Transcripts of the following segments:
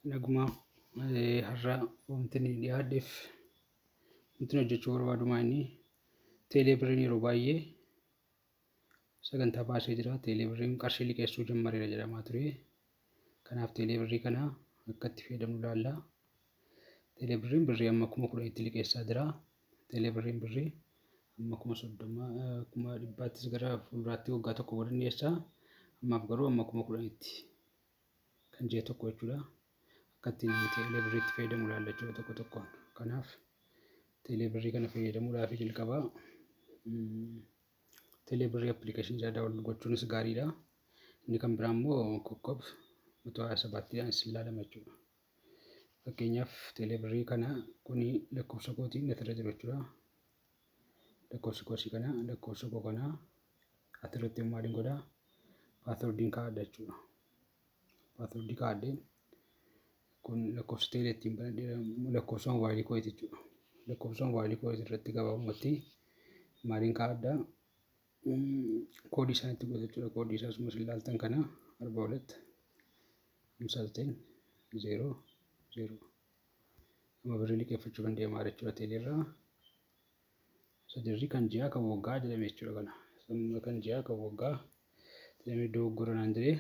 Naguma har'a wanti dhiyaadheef wanti hojjechuu barbaadu maali? Teelee yeroo baay'ee sagantaa baasee jira. Teelee qarshii liqeessuu jalqabeera jedhamaa ture. Kanaaf teelee kana akka itti fayyadamnu ilaalla. Teelee birrii amma 10,000 liqeessaa jira. Teelee birrii amma 30,000 gara fuulduraatti waggaa tokko booda dhiyeessa. Ammaaf garuu amma 10,000 kan ji'a tokko jechuudha. Akka ittiin teelee birriitti fayyadamu ilaalla jechuudha tokko tokkoon. Kanaaf teelee kana fayyadamuudhaaf jalqaba teelee appilikeeshinii isaa daawwannu gochuunis gaariidha. Inni kan biraa immoo kokkoob 127 ilaalama jechuudha. Fakkeenyaaf teelee kana kuni lakkoofsa kootiin asirra jiru jechuudha. Lakkoofsi koo kana asirratti maaliin godhaa? Paaswordiin kaa'adha jechuudha. Paaswordii kaa'adheen kun lakkoofsa teelee ittiin banadhee lakkoofsa moobaayilii koo jechuudha. Lakkoofsa moobaayilii koo irratti gabaabumatti maaliin kaa'adha? Koodii isaa itti godha jechuudha. Koodii isaa akkasumas ilaaltan kana 42 59 00 amma birrii liqeeffachuu kan deemaa jechuudha teeleerraa. Sadirri kan ji'a kan waggaa jedhame jechuudha kana. Kan ji'a kan waggaa jedhamee dogoggora naan jedhee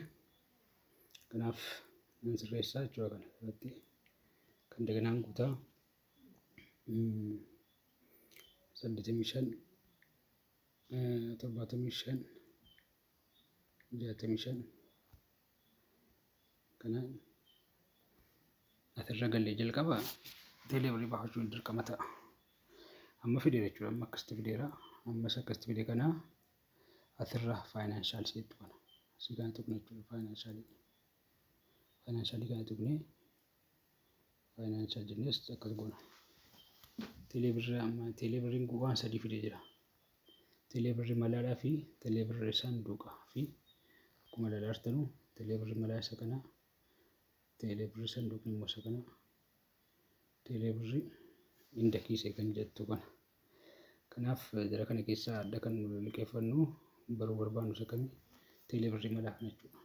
kanaaf nan sirreessaa jechuudha kana irratti kan daganaan guutaa 85 75 65 kanaan asirra galee jalqaba teelee birrii baafachuun dirqama ta'a. Amma fidee jechuudha. Amma akkasitti fideera. Ammas akkasitti fidee kana asirra faayinaanshaal seetu kana. Asii kana tuqne jechuudha faayinaanshalii. Faayinaanshalii kana tuqne faayinaanshal jennees akkas goona. Teelee birriin waan sadii fidee jira. Teelee birrii malaadhaa fi teelee birrii saanduqaa fi akkuma ilaalaa jirtanu teelee birrii malaa isa kana, teelee birrii saanduqni immoo isa kana, teelee birrii indakiisee kan jettu kana. Kanaaf jara kana keessaa adda kan liqeeffannu baruu barbaannu isa kami teelee birrii malaa kana jechuudha.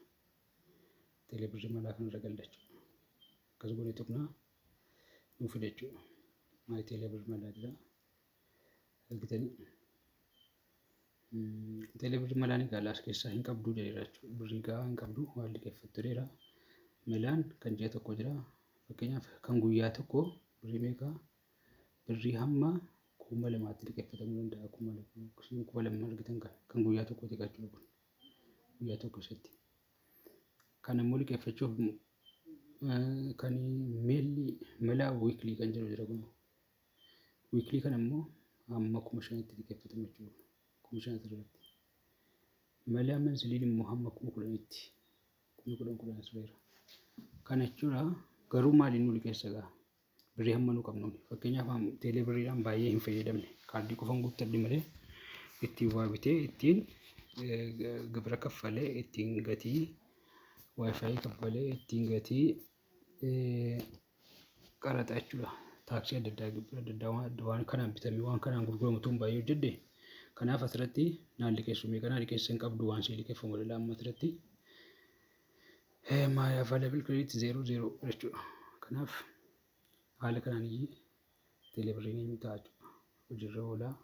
Teelee birrii malaa kana irra galla jechuudha. Akkas goonee tuqnaa nuuf fide jechuudha. Maali teelee birrii malaa jira. Argitanii teelee birrii malaan egaa as keessaa hin qabdu jedheera jechuudha. Birrii gahaa hin qabdu waan liqeeffattu jedheera. Malaan kan ji'a tokko jira. Fakkeenyaaf kan guyyaa tokko birrii meeqa? Birrii hamma 2,000 liqeeffatamuu danda'a. 2,000 argitan kan guyyaa tokko jechuudha kun. Guyyaa tokko isatti. Kan immoo liqeeffachuuf kan mala wiikilii kan jedhu jira kun. Wiikilii kana immoo hamma 5,000 liqeeffatamu jechuudha. 5,000 irratti. Mala manziliin immoo hamma 10,000 10,000 asirra. Kana jechuudha garuu maaliin nu liqeessa gaa? Birrii hamma nu qabnu. Fakkeenyaaf teelee birriidhaan baay'ee hin fayyadamne. Kaardii qofaan guuttadhe malee ittiin waa bitee ittiin gibira kaffalee ittiin gatii waayifaayi kaffalee ittiin gatii qaraxa jechuudha. Taaksii adda addaa gibira adda addaa waan kanaan bitamee waan kanaan gurguramu tun baay'ee hojjedhe. Kanaaf asirratti naan liqeessu meeqa naan liqeessa hin qabdu waan ishee liqeeffamu ilaalaa amma asirratti. My available credit 00 jechuudha. Kanaaf haala kanaan teelee birriin hin ta'a jechuudha. Hojiirra oolaa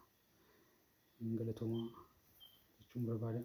galatoomaa jechuun barbaada.